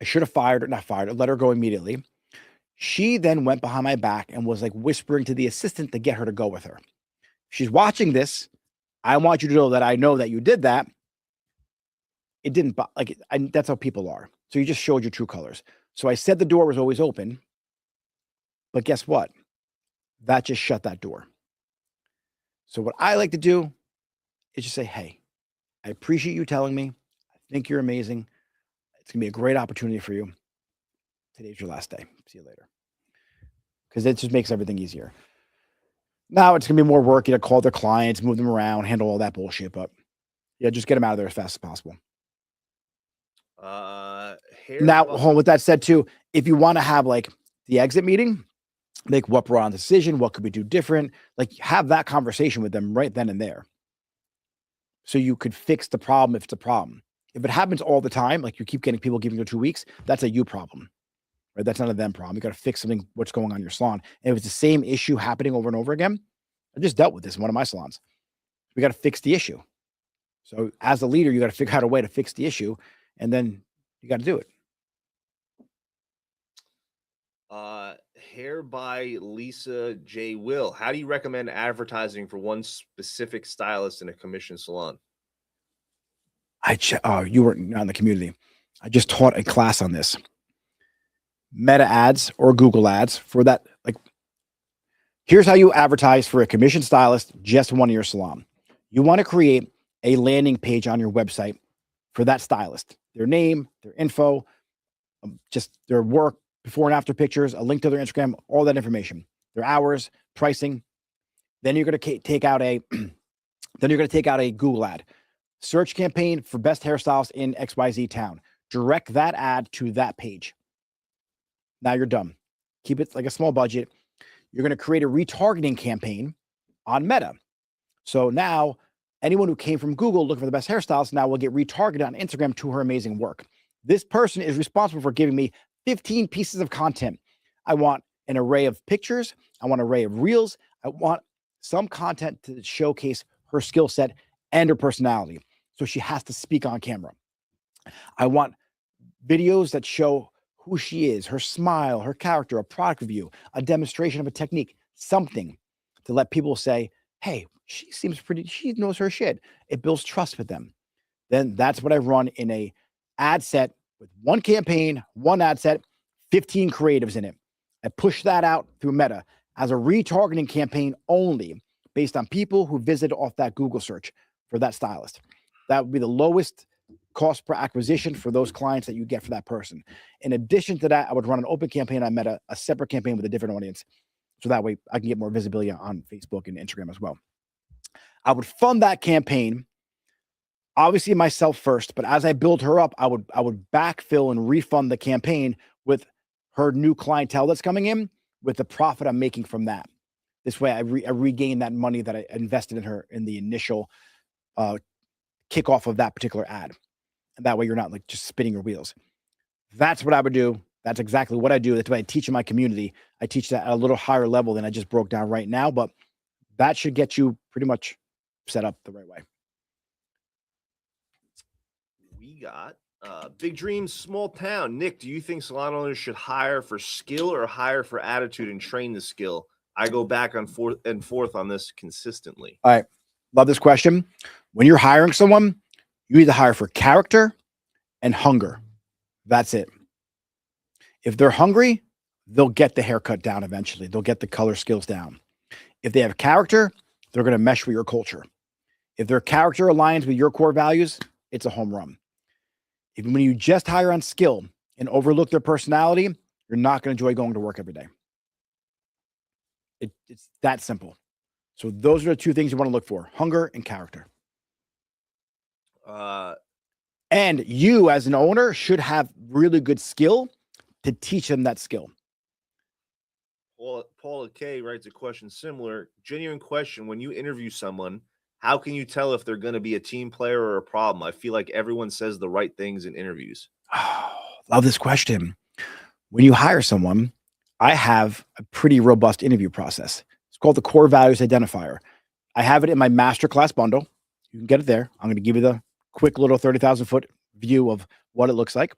I should have let her go immediately. She then went behind my back and was like whispering to the assistant to get her to go with her. She's watching this. I want you to know that I know that you did that. It didn't that's how people are. So you just showed your true colors. So I said the door was always open, but guess what? That just shut that door. So what I like to do is just say, hey, I appreciate you telling me. I think you're amazing. It's going to be a great opportunity for you. Today's your last day. See you later. Because it just makes everything easier. Now it's going to be more work. You got to call their clients, move them around, handle all that bullshit. But yeah, just get them out of there as fast as possible. Now, with that said, too, if you want to have like the exit meeting, like what brought on the decision, what could we do different? Like have that conversation with them right then and there. So you could fix the problem if it's a problem. If it happens all the time, like you keep getting people giving you 2 weeks, that's a you problem. Right? That's not a them problem. You got to fix something, what's going on in your salon. And if it's the same issue happening over and over again, I just dealt with this in one of my salons. We got to fix the issue. So as a leader, you got to figure out a way to fix the issue, and then you got to do it. Hair by Lisa J. Will. How do you recommend advertising for one specific stylist in a commission salon? You weren't on the community. I just taught a class on this. Meta ads or Google ads for that. Like, here's how you advertise for a commission stylist, just one of your salon. You want to create a landing page on your website for that stylist, their name, their info, just their work, before and after pictures, a link to their Instagram, all that information, their hours, pricing. Then you're going to take out a Google ad, search campaign for best hairstylists in XYZ town. Direct that ad to that page. Now you're done. Keep it like a small budget. You're going to create a retargeting campaign on Meta. So now anyone who came from Google looking for the best hairstylist now will get retargeted on Instagram to her amazing work. This person is responsible for giving me 15 pieces of content. I want an array of pictures. I want an array of reels. I want some content to showcase her skill set and her personality. So she has to speak on camera. I want videos that show who she is, her smile, her character, a product review, a demonstration of a technique, something to let people say, hey, she seems pretty, she knows her shit. It builds trust with them. Then that's what I run in a ad set with one campaign, one ad set, 15 creatives in it. I push that out through Meta as a retargeting campaign only based on people who visit off that Google search for that stylist. That would be the lowest cost per acquisition for those clients that you get for that person. In addition to that, I would run an open campaign on Meta, a separate campaign with a different audience. So that way I can get more visibility on Facebook and Instagram as well. I would fund that campaign, obviously myself first, but as I build her up, I would backfill and refund the campaign with her new clientele that's coming in with the profit I'm making from that. This way I regain that money that I invested in her in the initial kickoff of that particular ad. And that way you're not like just spinning your wheels. That's what I would do. That's exactly what I do. That's what I teach in my community. I teach that at a little higher level than I just broke down right now, but that should get you pretty much set up the right way. We got Big Dreams, Small Town. Nick, do you think salon owners should hire for skill or hire for attitude and train the skill? I go back on forth on this consistently. All right. Love this question. When you're hiring someone, you either hire for character and hunger. That's it. If they're hungry, they'll get the haircut down eventually. They'll get the color skills down. If they have character, they're going to mesh with your culture. If their character aligns with your core values, it's a home run. Even when you just hire on skill and overlook their personality, you're not going to enjoy going to work every day. It's that simple. So those are the two things you want to look for: hunger and character. And you, as an owner, should have really good skill to teach them that skill. Paula K writes a question similar. Genuine question. When you interview someone, how can you tell if they're going to be a team player or a problem? I feel like everyone says the right things in interviews. Oh, love this question. When you hire someone, I have a pretty robust interview process. It's called the Core Values Identifier. I have it in my masterclass bundle. You can get it there. I'm going to give you the quick little 30,000 foot view of what it looks like.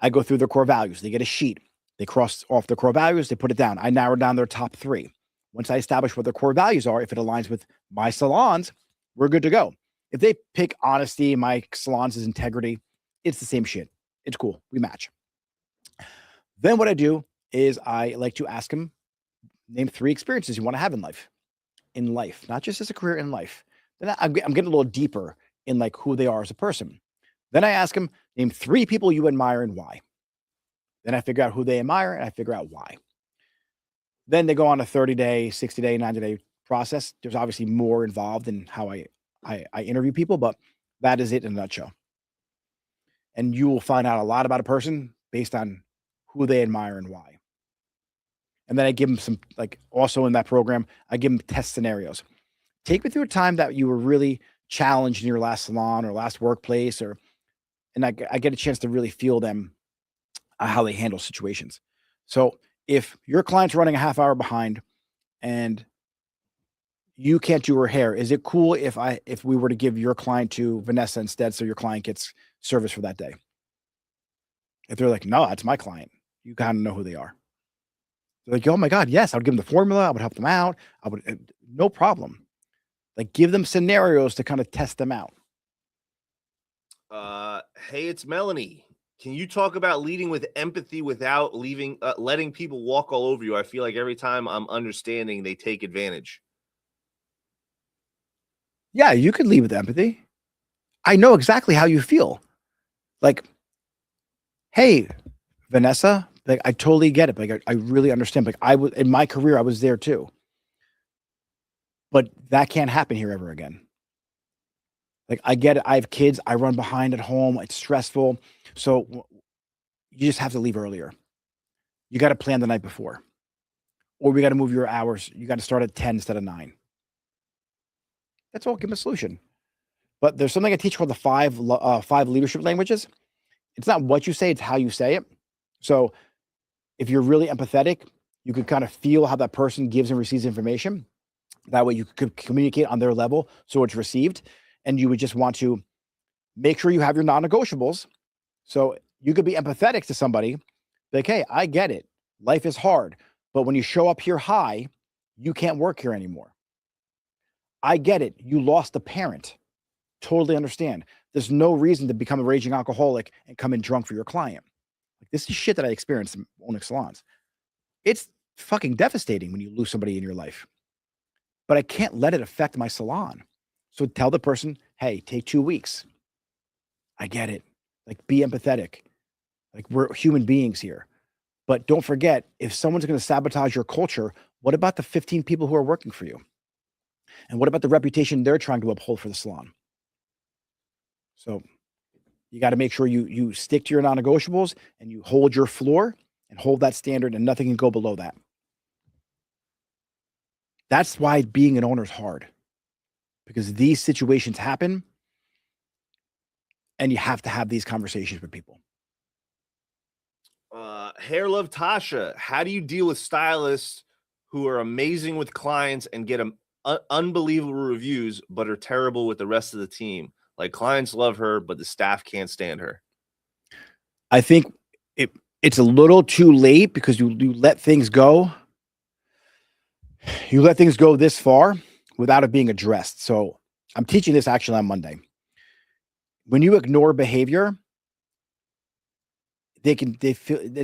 I go through their core values. They get a sheet. They cross off their core values. They put it down. I narrow down their top 3. Once I establish what their core values are, if it aligns with my salons, we're good to go. If they pick honesty, my salons is integrity, it's the same shit. It's cool. We match. Then what I do is I like to ask them, name 3 experiences you want to have in life, not just as a career, in life. Then I'm getting a little deeper in like who they are as a person. Then I ask them, name 3 people you admire and why. Then I figure out who they admire and I figure out why. Then they go on a 30-day, 60-day, 90-day process. There's obviously more involved in how I interview people, but that is it in a nutshell. And you will find out a lot about a person based on who they admire and why. And then I give them some, like, also in that program, I give them test scenarios. Take me through a time that you were really challenged in your last salon or last workplace, and I get a chance to really feel them, how they handle situations. So if your client's running a half hour behind and you can't do her hair, is it cool if we were to give your client to Vanessa instead, so your client gets service for that day? If they're like, no, that's my client, you kind of know who they are. They're like, oh my God, yes, I would give them the formula. I would help them out. I would, no problem. Like, give them scenarios to kind of test them out. Hey, it's Melanie. Can you talk about leading with empathy without letting people walk all over you? I feel like every time I'm understanding, they take advantage. Yeah, you could lead with empathy. I know exactly how you feel. Like, hey, Vanessa, like, I totally get it. Like, I really understand. Like, I was in my career, I was there too. But that can't happen here ever again. Like, I get it. I have kids. I run behind at home. It's stressful. So you just have to leave earlier. You got to plan the night before, or we got to move your hours. You got to start at 10 instead of 9. That's all. Give them a solution. But there's something I teach called the 5 leadership languages. It's not what you say, it's how you say it. So if you're really empathetic, you can kind of feel how that person gives and receives information. That way you could communicate on their level so it's received. And you would just want to make sure you have your non-negotiables. So you could be empathetic to somebody, like, hey, I get it. Life is hard. But when you show up here high, you can't work here anymore. I get it. You lost a parent. Totally understand. There's no reason to become a raging alcoholic and come in drunk for your client. Like, this is shit that I experienced in owning salons. It's fucking devastating when you lose somebody in your life. But I can't let it affect my salon. So tell the person, hey, take 2 weeks. I get it. Like, be empathetic. Like, we're human beings here. But don't forget, if someone's going to sabotage your culture, what about the 15 people who are working for you? And what about the reputation they're trying to uphold for the salon? So you got to make sure you stick to your non-negotiables and you hold your floor and hold that standard, and nothing can go below that. That's why being an owner is hard, because these situations happen and you have to have these conversations with people. Hair Love Tasha, how do you deal with stylists who are amazing with clients and get unbelievable reviews, but are terrible with the rest of the team? Like, clients love her, but the staff can't stand her. I think it's a little too late, because you let things go. You let things go this far without it being addressed. So I'm teaching this actually on Monday. When you ignore behavior, they can do what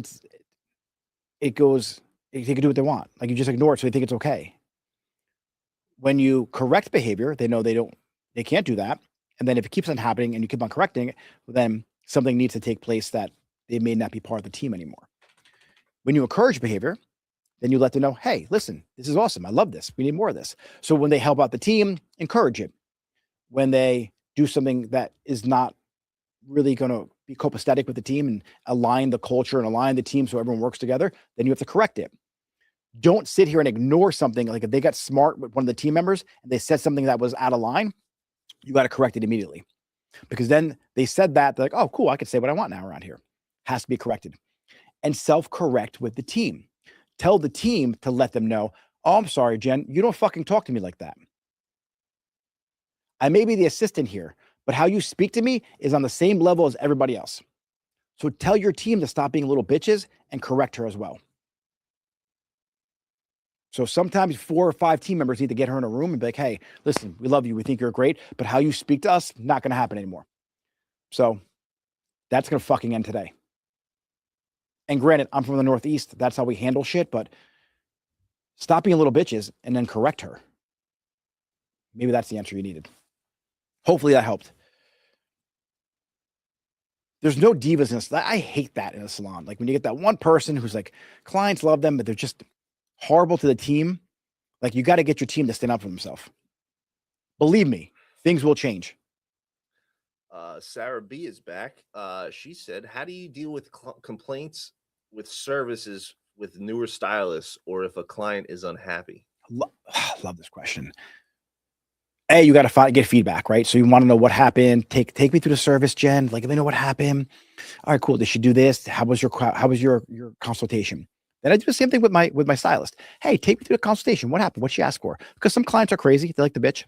they want. Like, you just ignore it, so they think it's okay. When you correct behavior, they know they can't do that. And then if it keeps on happening and you keep on correcting it, then something needs to take place that they may not be part of the team anymore. When you encourage behavior, then you let them know, hey, listen, this is awesome. I love this. We need more of this. So when they help out the team, encourage it. When they do something that is not really going to be copacetic with the team and align the culture and align the team so everyone works together, then you have to correct it. Don't sit here and ignore something. Like if they got smart with one of the team members and they said something that was out of line, you got to correct it immediately. Because then they said that, they're like, oh, cool, I can say what I want now around here. Has to be corrected. And self-correct with the team. Tell the team to let them know, oh, I'm sorry, Jen, you don't fucking talk to me like that. I may be the assistant here, but how you speak to me is on the same level as everybody else. So tell your team to stop being little bitches and correct her as well. So sometimes 4 or 5 team members need to get her in a room and be like, hey, listen, we love you. We think you're great, but how you speak to us, not going to happen anymore. So that's going to fucking end today. And granted, I'm from the Northeast. That's how we handle shit, but stop being little bitches and then correct her. Maybe that's the answer you needed. Hopefully that helped. There's no divas in this. I hate that in a salon. Like when you get that one person who's like, clients love them, but they're just horrible to the team. Like you got to get your team to stand up for themselves. Believe me, things will change. Sarah B is back. She said, how do you deal with complaints with services with newer stylists or if a client is unhappy? Love this question. Hey, you got to get feedback, right? So you want to know what happened. Take me through the service, Jen. Like, let me know what happened. All right, cool. Did she do this? How was your consultation? Then I do the same thing with my stylist. Hey, take me through the consultation. What happened? What'd she ask for? Because some clients are crazy. They like the bitch.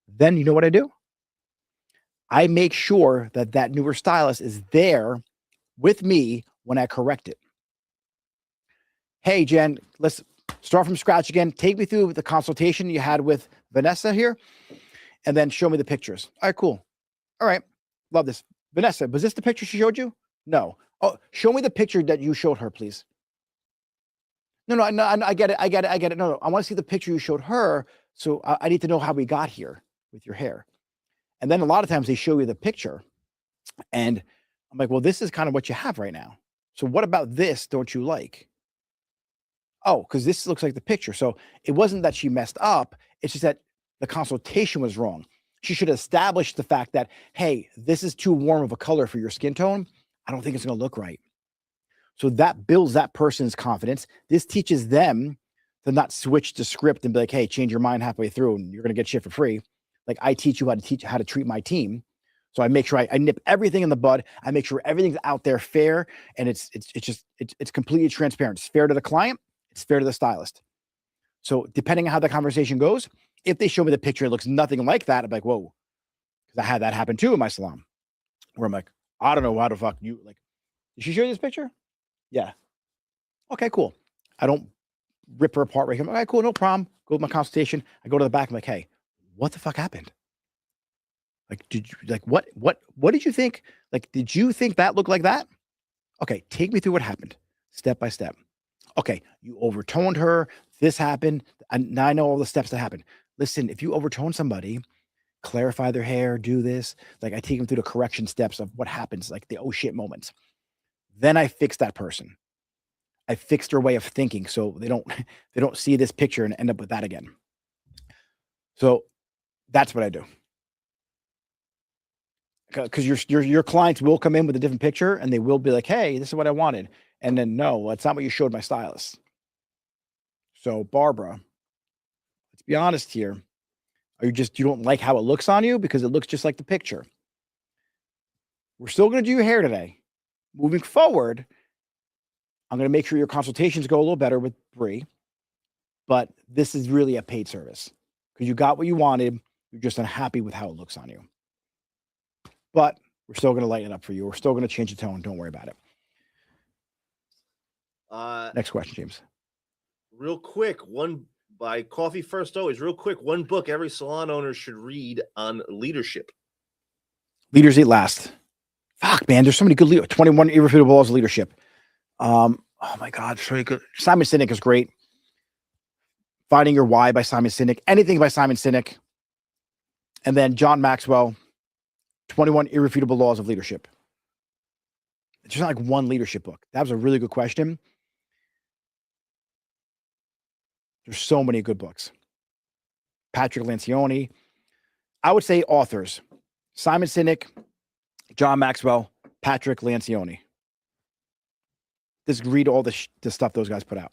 Then you know what I do? I make sure that newer stylist is there with me when I correct it. Hey, Jen, let's start from scratch again. Take me through the consultation you had with Vanessa here, and then show me the pictures. All right, cool. All right, love this. Vanessa, was this the picture she showed you? No. Oh, show me the picture that you showed her, please. No, I get it. No, I want to see the picture you showed her, so I need to know how we got here with your hair. And then a lot of times they show you the picture, and I'm like, well, this is kind of what you have right now. So what about this don't you like? Oh, because this looks like the picture. So it wasn't that she messed up. It's just that the consultation was wrong. She should establish the fact that, hey, this is too warm of a color for your skin tone. I don't think it's going to look right. So that builds that person's confidence. This teaches them to not switch the script and be like, hey, change your mind halfway through and you're going to get shit for free. Like I teach you how to treat my team. So I make sure I nip everything in the bud. I make sure everything's out there fair. And it's completely transparent. It's fair to the client. It's fair to the stylist. So depending on how the conversation goes, if they show me the picture, it looks nothing like that. I'm like, whoa, because I had that happen too in my salon where I'm like, I don't know how the fuck you like, did she show you this picture? Yeah. Okay, cool. I don't rip her apart right here. I'm like, okay, cool. No problem. Go to my consultation. I go to the back. I'm like, hey, what the fuck happened? Like, what did you think? Like, did you think that looked like that? Okay. Take me through what happened step by step. Okay. You overtoned her. This happened. And now I know all the steps that happened. Listen, if you overtone somebody, clarify their hair, do this. Like I take them through the correction steps of what happens, like the oh shit moments. Then I fix that person. I fix their way of thinking so they don't see this picture and end up with that again. So that's what I do. Because your clients will come in with a different picture and they will be like, hey, this is what I wanted. And then no, that's not what you showed my stylist. So Barbara, let's be honest here. Are you don't like how it looks on you because it looks just like the picture? We're still going to do your hair today. Moving forward, I'm going to make sure your consultations go a little better with Bree, but this is really a paid service because you got what you wanted. You're just unhappy with how it looks on you. But we're still going to lighten it up for you. We're still going to change the tone. Don't worry about it. Next question, James. Real quick, one by Coffee First Always. Real quick, one book every salon owner should read on leadership. Leaders Eat Last. Fuck, man. There's so many good 21 Irrefutable Laws of Leadership. Oh my God. So really good. Simon Sinek is great. Finding Your Why by Simon Sinek. Anything by Simon Sinek. And then John Maxwell, 21 Irrefutable Laws of Leadership. It's just not like one leadership book. That was a really good question. There's so many good books. Patrick Lencioni. I would say authors: Simon Sinek, John Maxwell, Patrick Lencioni. Just read all the stuff those guys put out.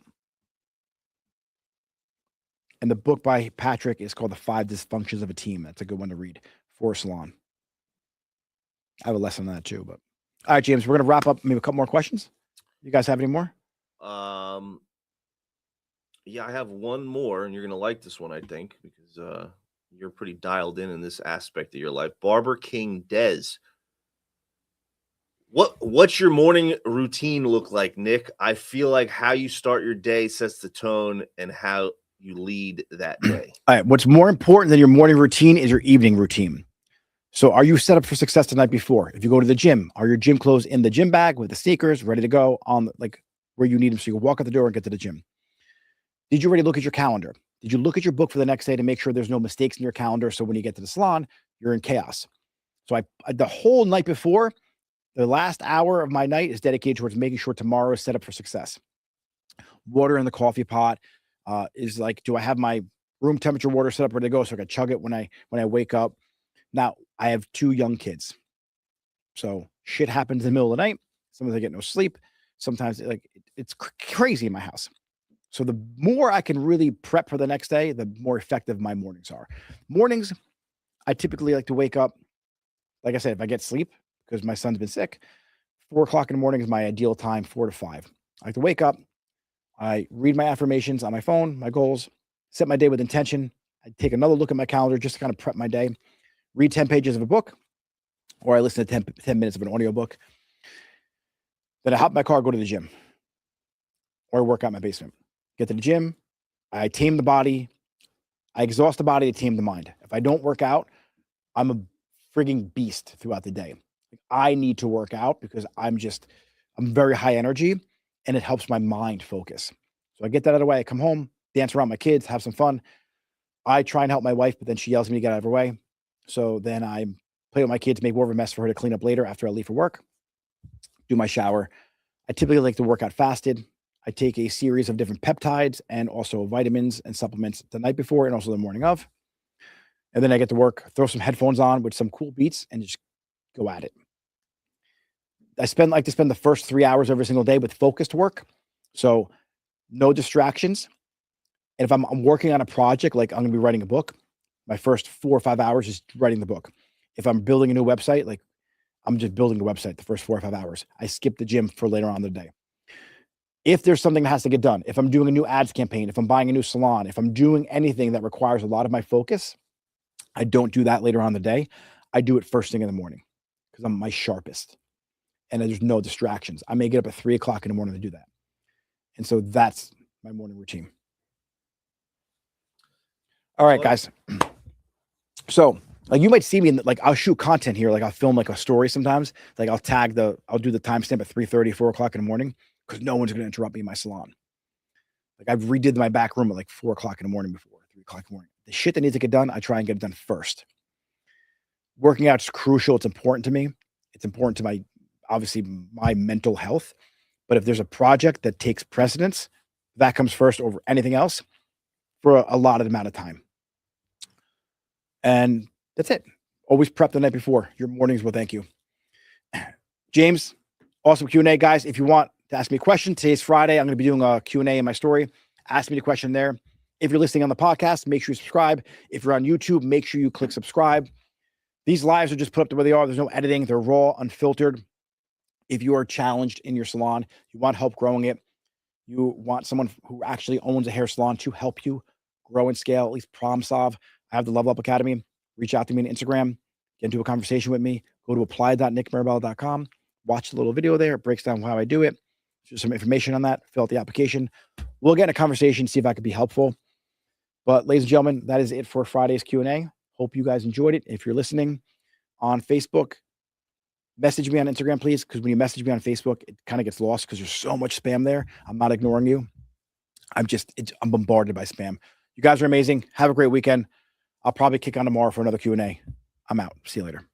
And the book by Patrick is called The 5 Dysfunctions of a Team. That's a good one to read for a salon. I have a lesson on that too. But all right, James, we're going to wrap up. Maybe a couple more questions. You guys have any more? Yeah, I have one more, and you're going to like this one, I think, because you're pretty dialed in this aspect of your life. Barber King Dez. What's your morning routine look like, Nick? I feel like how you start your day sets the tone and how you lead that day. All right. What's more important than your morning routine is your evening routine. So are you set up for success the night before? If you go to the gym, are your gym clothes in the gym bag with the sneakers ready to go on like where you need them so you can walk out the door and get to the gym? Did you already look at your calendar? Did you look at your book for the next day to make sure there's no mistakes in your calendar so when you get to the salon, you're in chaos? So I the whole night before, the last hour of my night is dedicated towards making sure tomorrow is set up for success. Water in the coffee pot is like, do I have my room temperature water set up ready to go so I can chug it when I wake up? Now, I have 2 young kids. So shit happens in the middle of the night. Sometimes I get no sleep. Sometimes it's crazy in my house. So the more I can really prep for the next day, the more effective my mornings are. Mornings, I typically like to wake up. Like I said, if I get sleep, because my son's been sick, 4:00 in the morning is my ideal time, 4 to 5. I like to wake up. I read my affirmations on my phone, my goals, set my day with intention. I take another look at my calendar just to kind of prep my day, read 10 pages of a book, or I listen to 10 minutes of an audiobook. Then I hop in my car, go to the gym, or work out in my basement. Get to the gym. I tame the body. I exhaust the body to tame the mind. If I don't work out, I'm a frigging beast throughout the day. I need to work out because I'm very high energy and it helps my mind focus. So I get that out of the way. I come home, dance around my kids, have some fun. I try and help my wife, but then she yells at me to get out of her way. So then I play with my kids, make more of a mess for her to clean up later after I leave for work, do my shower. I typically like to work out fasted. I take a series of different peptides and also vitamins and supplements the night before and also the morning of. And then I get to work, throw some headphones on with some cool beats and just go at it. I like to spend the first 3 hours every single day with focused work. So no distractions. And if I'm working on a project, like I'm going to be writing a book, my first 4 or 5 hours is writing the book. If I'm building a new website, like I'm just building the website the first 4 or 5 hours. I skip the gym for later on in the day. If there's something that has to get done, if I'm doing a new ads campaign, if I'm buying a new salon, if I'm doing anything that requires a lot of my focus, I don't do that later on in the day. I do it first thing in the morning because I'm my sharpest and there's no distractions. I may get up at 3:00 in the morning to do that. And so that's my morning routine. All right, guys. So like you might see me like I'll shoot content here. Like I'll film like a story sometimes. Like I'll do the timestamp at 3:30, 4:00 in the morning because no one's going to interrupt me in my salon. Like I've redid my back room at like 4:00 in the morning before, 3:00 in the morning. The shit that needs to get done, I try and get it done first. Working out is crucial. It's important to me. It's important to obviously my mental health. But if there's a project that takes precedence, that comes first over anything else for a lot of the amount of time. And that's it. Always prep the night before. Your mornings will thank you. James, awesome Q&A, guys. If you want to ask me a question, today's Friday. I'm going to be doing a Q&A in my story. Ask me the question there. If you're listening on the podcast, make sure you subscribe. If you're on YouTube, make sure you click subscribe. These lives are just put up the way they are. There's no editing. They're raw, unfiltered. If you are challenged in your salon, you want help growing it, you want someone who actually owns a hair salon to help you grow and scale, at least problem solve. I have the Level Up Academy. Reach out to me on Instagram. Get into a conversation with me. Go to apply.nickmarabella.com. Watch the little video there. It breaks down how I do it. There's some information on that. Fill out the application. We'll get in a conversation, see if I could be helpful. But ladies and gentlemen, that is it for Friday's Q&A. Hope you guys enjoyed it. If you're listening on Facebook, message me on Instagram, please, because when you message me on Facebook, it kind of gets lost because there's so much spam there. I'm not ignoring you. I'm bombarded by spam. You guys are amazing. Have a great weekend. I'll probably kick on tomorrow for another Q&A. I'm out. See you later.